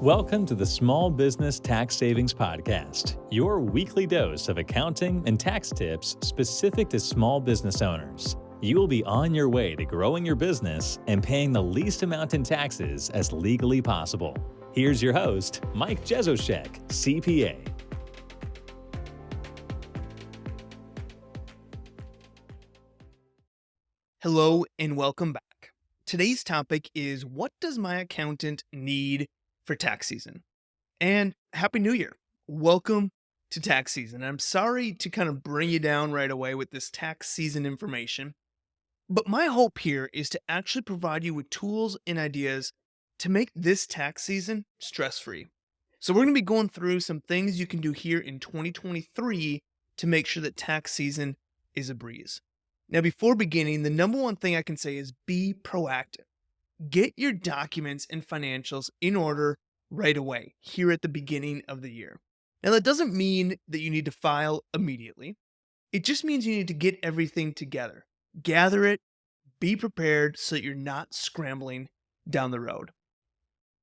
Welcome to the Small Business Tax Savings Podcast, your weekly dose of accounting and tax tips specific to small business owners. You will be on your way to growing your business and paying the least amount in taxes as legally possible. Here's your host, Mike Jezoshek, CPA. Hello and welcome back. Today's topic is, what does my accountant need for tax season? And Happy New Year. Welcome to tax season. I'm sorry to kind of bring you down right away with this tax season information, but my hope here is to actually provide you with tools and ideas to make this tax season stress-free. So we're going to be going through some things you can do here in 2023 to make sure that tax season is a breeze. Now, before beginning, the number one thing I can say is be proactive. Get your documents and financials in order right away here at the beginning of the year. Now, that doesn't mean that you need to file immediately. It just means you need to get everything together. Gather it, be prepared so that you're not scrambling down the road.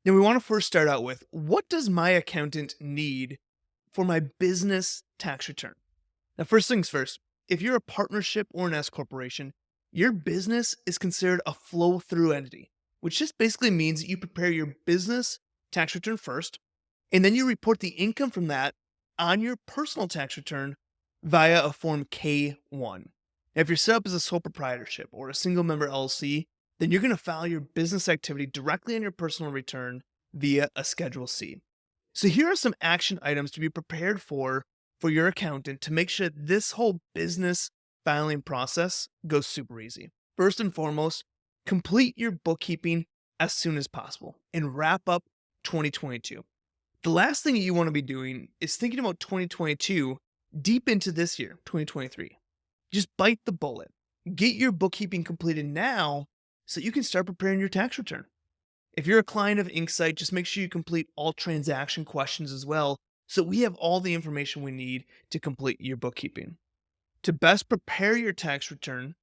Now, we want to first start out with, what does my accountant need for my business tax return? Now, first things first, if you're a partnership or an S corporation, your business is considered a flow-through entity, which just basically means that you prepare your business tax return first, and then you report the income from that on your personal tax return via a Form K-1. Now, if you're set up as a sole proprietorship or a single member LLC, then you're going to file your business activity directly on your personal return via a Schedule C. So here are some action items to be prepared for your accountant to make sure that this whole business filing process goes super easy. First and foremost, complete your bookkeeping as soon as possible and wrap up 2022. The last thing that you want to be doing is thinking about 2022 deep into this year, 2023. Just bite the bullet. Get your bookkeeping completed now so that you can start preparing your tax return. If you're a client of Insight, just make sure you complete all transaction questions as well, so we have all the information we need to complete your bookkeeping. To best prepare your tax return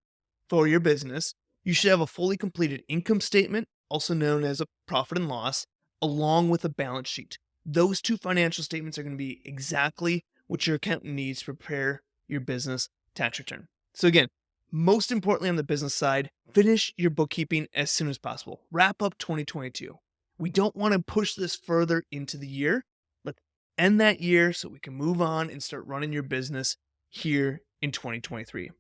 for your business, you should have a fully completed income statement, also known as a profit and loss, along with a balance sheet. Those two financial statements are going to be exactly what your accountant needs to prepare your business tax return. So again, most importantly on the business side, finish your bookkeeping as soon as possible. Wrap up 2022. We don't want to push this further into the year. Let's end that year so we can move on and start running your business here in 2023.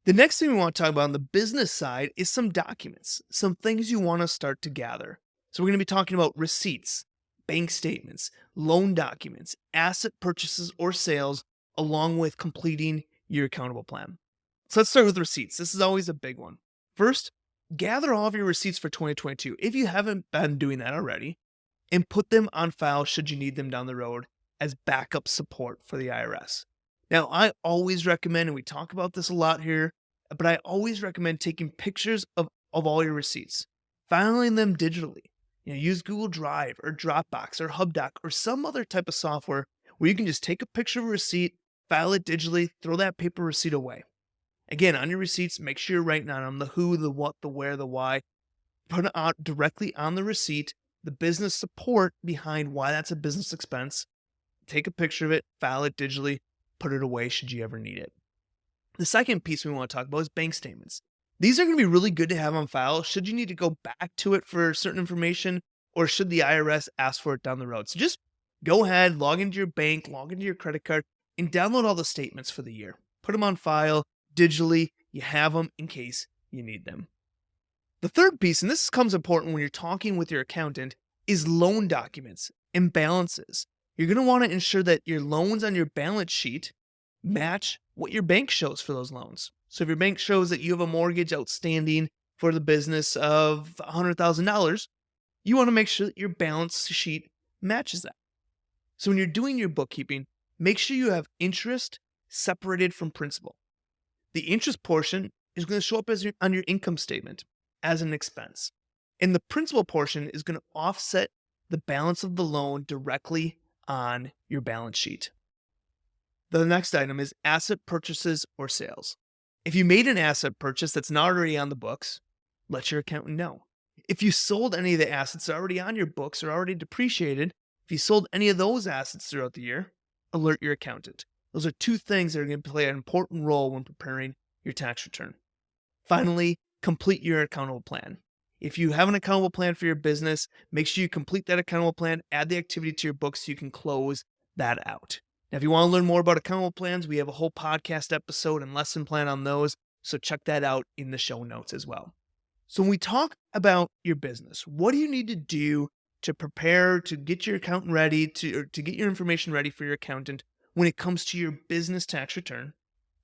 The next thing we want to talk about on the business side is some documents, some things you want to start to gather. So we're going to be talking about receipts, bank statements, loan documents, asset purchases or sales, along with completing your accountable plan. So let's start with receipts. This is always a big one. First, gather all of your receipts for 2022 if you haven't been doing that already, and put them on file should you need them down the road as backup support for the IRS. Now, I always recommend, and we talk about this a lot here, but I always recommend taking pictures of all your receipts, filing them digitally. Use Google Drive or Dropbox or HubDoc or some other type of software where you can just take a picture of a receipt, file it digitally, throw that paper receipt away. Again, on your receipts, make sure you're writing on them the who, the what, the where, the why. Put it out directly on the receipt, the business support behind why that's a business expense. Take a picture of it, file it digitally, put it away should you ever need it. The second piece we want to talk about is bank statements. These are going to be really good to have on file should you need to go back to it for certain information or should the IRS ask for it down the road. So just go ahead, log into your bank, log into your credit card, and download all the statements for the year. Put them on file digitally. You have them in case you need them. The third piece, and this becomes important when you're talking with your accountant, is loan documents and balances. You're going to want to ensure that your loans on your balance sheet match what your bank shows for those loans. So if your bank shows that you have a mortgage outstanding for the business of $100,000, you want to make sure that your balance sheet matches that. So when you're doing your bookkeeping, make sure you have interest separated from principal. The interest portion is going to show up on your income statement as an expense. And the principal portion is going to offset the balance of the loan directly on your balance sheet. The next item is asset purchases or sales. If you made an asset purchase that's not already on the books, let your accountant know. If you sold any of the assets that are already on your books or already depreciated, if you sold any of those assets throughout the year, alert your accountant. Those are two things that are going to play an important role when preparing your tax return. Finally, complete your accountable plan. If you have an accountable plan for your business, make sure you complete that accountable plan, add the activity to your book so you can close that out. Now, if you want to learn more about accountable plans, we have a whole podcast episode and lesson plan on those, so check that out in the show notes as well. So when we talk about your business, what do you need to do to prepare, to get your accountant ready, to get your information ready for your accountant when it comes to your business tax return?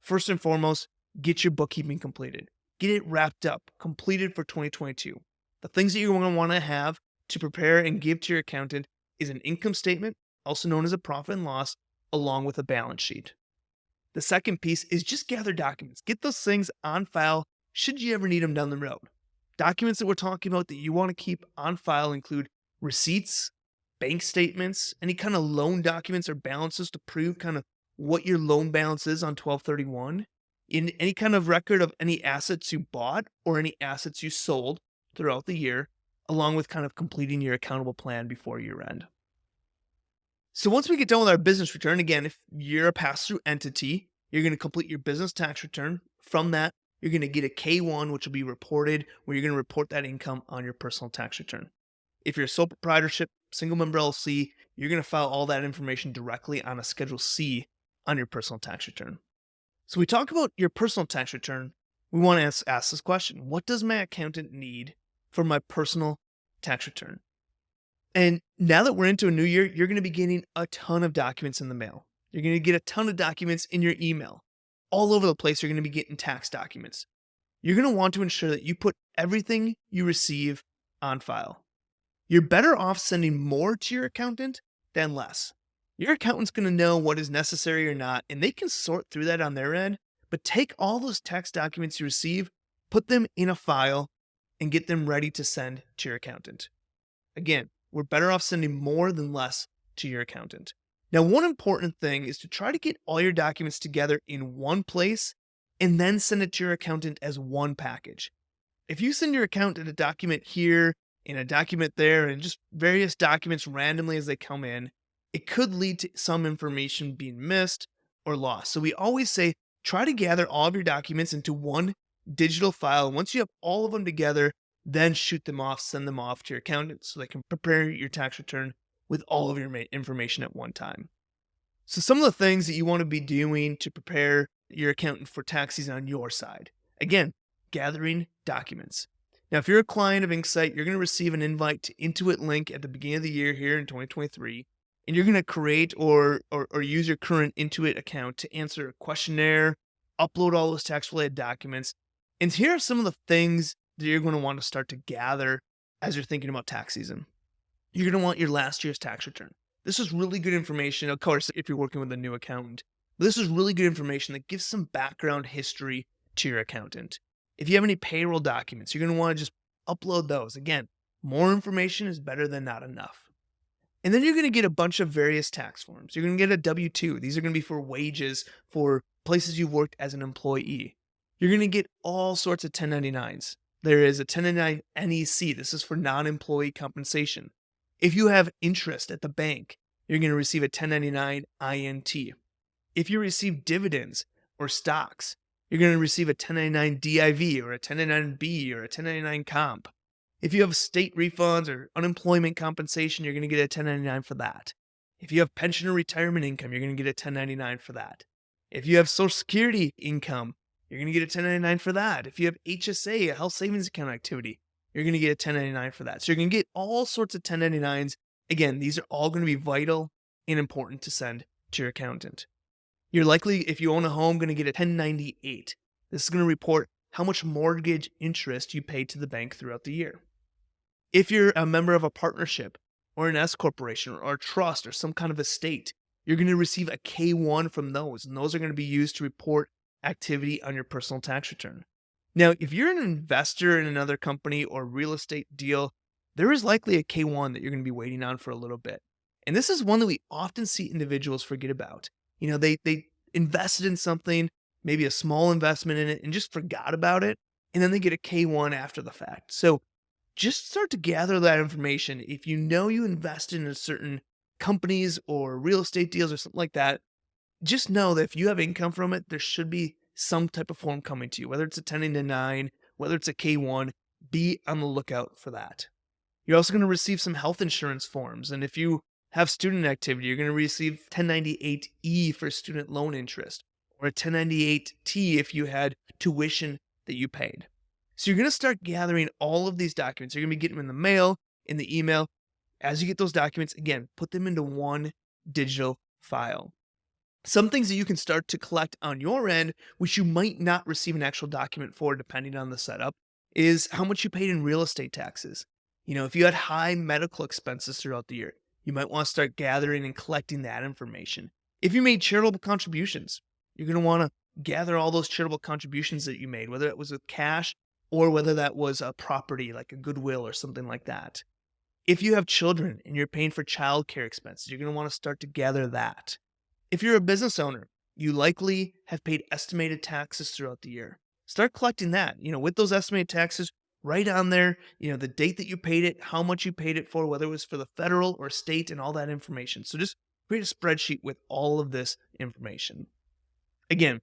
First and foremost, get your bookkeeping completed. Get it wrapped up, completed for 2022. The things that you're going to want to have to prepare and give to your accountant is an income statement, also known as a profit and loss, along with a balance sheet. The second piece is just gather documents. Get those things on file should you ever need them down the road. Documents that we're talking about that you want to keep on file include receipts, bank statements, any kind of loan documents or balances to prove kind of what your loan balance is on 12/31, in any kind of record of any assets you bought or any assets you sold throughout the year, along with kind of completing your accountable plan before year end. So once we get done with our business return, again, if you're a pass-through entity, you're going to complete your business tax return. From that, you're going to get a K-1, which will be reported, where you're going to report that income on your personal tax return. If you're a sole proprietorship, single member LLC, you're going to file all that information directly on a Schedule C on your personal tax return. So we talk about your personal tax return. We want to ask this question: what does my accountant need for my personal tax return? And now that we're into a new year, you're going to be getting a ton of documents in the mail. You're going to get a ton of documents in your email. All over the place, you're going to be getting tax documents. You're going to want to ensure that you put everything you receive on file. You're better off sending more to your accountant than less. Your accountant's going to know what is necessary or not, and they can sort through that on their end, but take all those tax documents you receive, put them in a file, and get them ready to send to your accountant. Again, we're better off sending more than less to your accountant. Now, one important thing is to try to get all your documents together in one place and then send it to your accountant as one package. If you send your accountant a document here and a document there and just various documents randomly as they come in, it could lead to some information being missed or lost. So we always say, try to gather all of your documents into one digital file. And once you have all of them together, then shoot them off, send them off to your accountant so they can prepare your tax return with all of your information at one time. So some of the things that you want to be doing to prepare your accountant for tax season on your side. Again, gathering documents. Now, if you're a client of Insight, you're going to receive an invite to Intuit link at the beginning of the year here in 2023. And you're going to create or use your current Intuit account to answer a questionnaire, upload all those tax-related documents. And here are some of the things that you're going to want to start to gather as you're thinking about tax season. You're going to want your last year's tax return. This is really good information, of course, if you're working with a new accountant. This is really good information that gives some background history to your accountant. If you have any payroll documents, you're going to want to just upload those. Again, more information is better than not enough. And then you're going to get a bunch of various tax forms. You're going to get a W-2. These are going to be for wages for places you've worked as an employee. You're going to get all sorts of 1099s. There is a 1099 NEC. This is for non-employee compensation. If you have interest at the bank, you're going to receive a 1099 INT. If you receive dividends or stocks, you're going to receive a 1099 DIV or a 1099B or a 1099 comp. If you have state refunds or unemployment compensation, you're going to get a 1099 for that. If you have pension or retirement income, you're going to get a 1099 for that. If you have Social Security income, you're going to get a 1099 for that. If you have HSA, a health savings account activity, you're going to get a 1099 for that. So you're going to get all sorts of 1099s. Again, these are all going to be vital and important to send to your accountant. You're likely, if you own a home, going to get a 1098. This is going to report how much mortgage interest you paid to the bank throughout the year. If you're a member of a partnership or an S corporation or a trust or some kind of estate, you're going to receive a K-1 from those, and those are going to be used to report activity on your personal tax return. Now, if you're an investor in another company or real estate deal, there is likely a K-1 that you're going to be waiting on for a little bit. And this is one that we often see individuals forget about. You know, they invested in something, maybe a small investment in it, and just forgot about it, and then they get a K-1 after the fact. So just start to gather that information. If you know you invested in certain companies or real estate deals or something like that, just know that if you have income from it, there should be some type of form coming to you, whether it's a 1099, whether it's a K1, be on the lookout for that. You're also going to receive some health insurance forms. And if you have student activity, you're going to receive 1098E for student loan interest or a 1098T if you had tuition that you paid. So you're going to start gathering all of these documents. You're going to be getting them in the mail, in the email. As you get those documents, again, put them into one digital file. Some things that you can start to collect on your end, which you might not receive an actual document for depending on the setup, is how much you paid in real estate taxes. If you had high medical expenses throughout the year, you might want to start gathering and collecting that information. If you made charitable contributions, you're going to want to gather all those charitable contributions that you made, whether it was with cash or whether that was a property like a goodwill or something like that. If you have children and you're paying for childcare expenses, you're going to want to start to gather that. If you're a business owner, you likely have paid estimated taxes throughout the year. Start collecting that. With those estimated taxes, write on there, the date that you paid it, how much you paid it for, whether it was for the federal or state, and all that information. So just create a spreadsheet with all of this information. Again,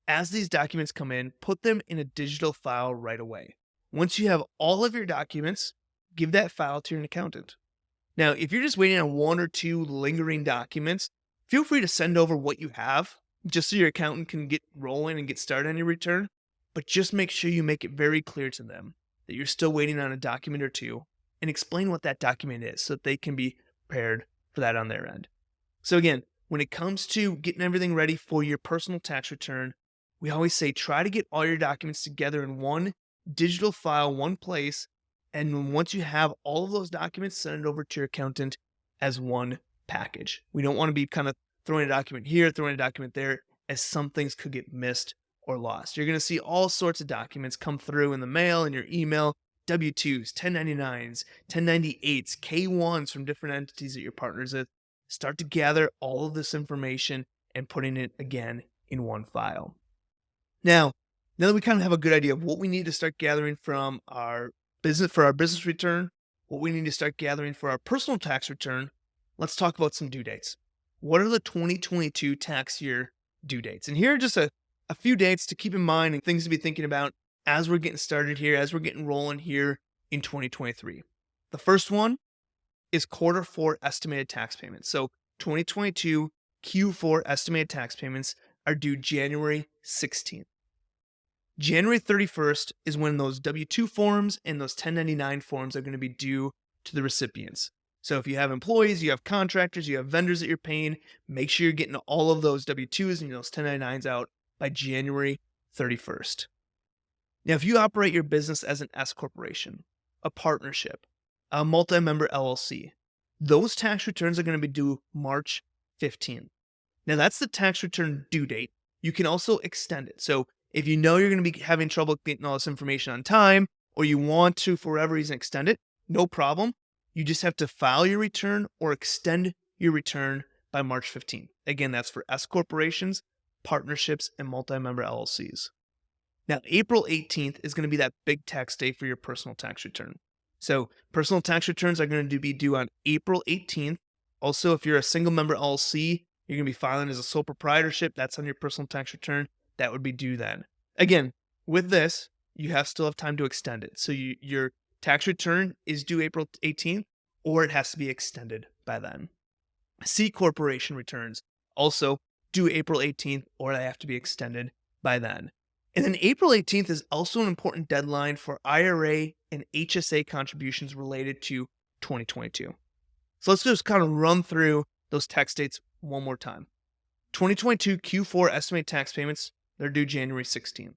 as these documents come in, put them in a digital file right away. Once you have all of your documents, give that file to your accountant. Now, if you're just waiting on one or two lingering documents, feel free to send over what you have just so your accountant can get rolling and get started on your return. But just make sure you make it very clear to them that you're still waiting on a document or two and explain what that document is so that they can be prepared for that on their end. So again, when it comes to getting everything ready for your personal tax return, we always say try to get all your documents together in one digital file, one place. And once you have all of those documents, send it over to your accountant as one package. We don't want to be kind of throwing a document here, throwing a document there, as some things could get missed or lost. You're going to see all sorts of documents come through in the mail, in your email, W-2s, 1099s, 1098s, K-1s from different entities that you're partners with. Start to gather all of this information and putting it again in one file. Now that we kind of have a good idea of what we need to start gathering from our business return, what we need to start gathering for our personal tax return, let's talk about some due dates. What are the 2022 tax year due dates? And here are just a few dates to keep in mind and things to be thinking about as we're getting started here, as we're getting rolling here in 2023. The first one is Q4 estimated tax payments. So 2022 Q4 estimated tax payments are due January 16th. January 31st is when those W-2 forms and those 1099 forms are going to be due to the recipients. So if you have employees, you have contractors, you have vendors that you're paying, make sure you're getting all of those W-2s and those 1099s out by January 31st. Now, if you operate your business as an S corporation, a partnership, a multi-member LLC, those tax returns are going to be due March 15th. Now, that's the tax return due date. You can also extend it. So if you know you're going to be having trouble getting all this information on time, or you want to, for whatever reason, extend it, no problem. You just have to file your return or extend your return by March 15th. Again, that's for S corporations, partnerships, and multi-member LLCs. Now, April 18th is going to be that big tax day for your personal tax return. So personal tax returns are going to be due on April 18th. Also, if you're a single member LLC, you're going to be filing as a sole proprietorship. That's on your personal tax return. That would be due then. Again, with this, you still have time to extend it. So your tax return is due April 18th, or it has to be extended by then. C corporation returns also due April 18th, or they have to be extended by then. And then April 18th is also an important deadline for IRA and HSA contributions related to 2022. So let's just kind of run through those tax dates one more time. 2022 Q4 estimated tax payments, they're due January 16th.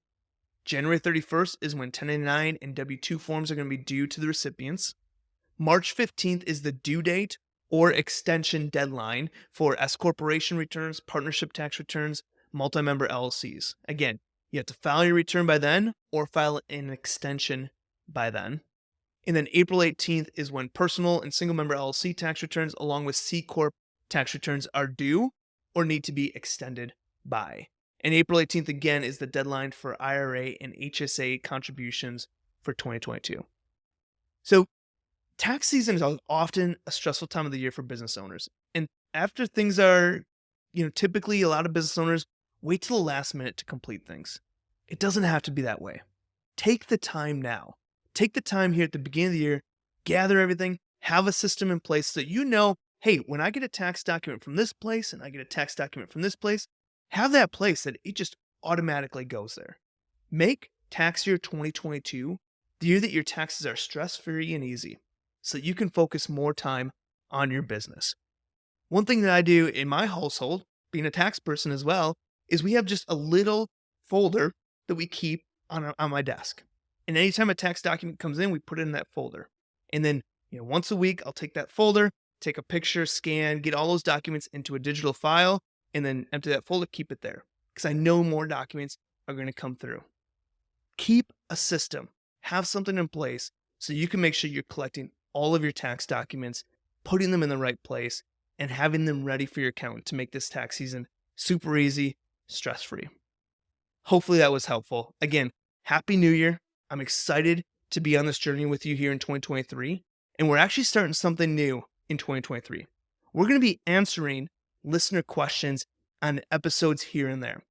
January 31st is when 1099 and W-2 forms are going to be due to the recipients. March 15th is the due date or extension deadline for S corporation returns, partnership tax returns, multi-member LLCs. Again, you have to file your return by then or file an extension by then. And then April 18th is when personal and single member LLC tax returns along with C Corp tax returns are due or need to be extended by. And April 18th again is the deadline for IRA and HSA contributions for 2022. So tax season is often a stressful time of the year for business owners. And after things are, typically a lot of business owners wait till the last minute to complete things. It doesn't have to be that way. Take the time now. Take the time here at the beginning of the year, gather everything, have a system in place so that hey, when I get a tax document from this place and I get a tax document from this place, have that place that it just automatically goes there. Make tax year 2022 the year that your taxes are stress-free and easy so that you can focus more time on your business. One thing that I do in my household, being a tax person as well, is we have just a little folder that we keep on my desk. And anytime a tax document comes in, we put it in that folder. And then, once a week, I'll take that folder, take a picture, scan, get all those documents into a digital file, and then empty that folder, keep it there. Because I know more documents are going to come through. Keep a system. Have something in place so you can make sure you're collecting all of your tax documents, putting them in the right place, and having them ready for your accountant to make this tax season super easy, stress-free. Hopefully that was helpful. Again, Happy New Year. I'm excited to be on this journey with you here in 2023. And we're actually starting something new in 2023. We're going to be answering listener questions on episodes here and there.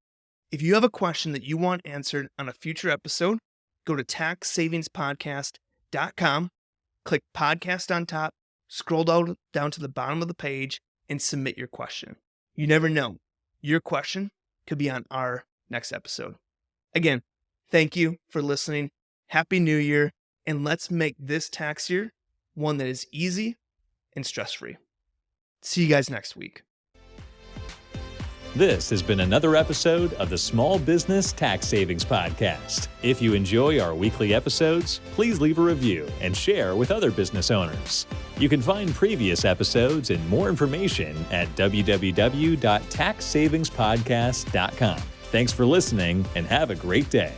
If you have a question that you want answered on a future episode, go to taxsavingspodcast.com, click podcast on top, scroll down to the bottom of the page, and submit your question. You never know. Your question could be on our next episode. Again, thank you for listening. Happy New Year, and let's make this tax year one that is easy and stress-free. See you guys next week. This has been another episode of the Small Business Tax Savings Podcast. If you enjoy our weekly episodes, please leave a review and share with other business owners. You can find previous episodes and more information at www.taxsavingspodcast.com. Thanks for listening and have a great day.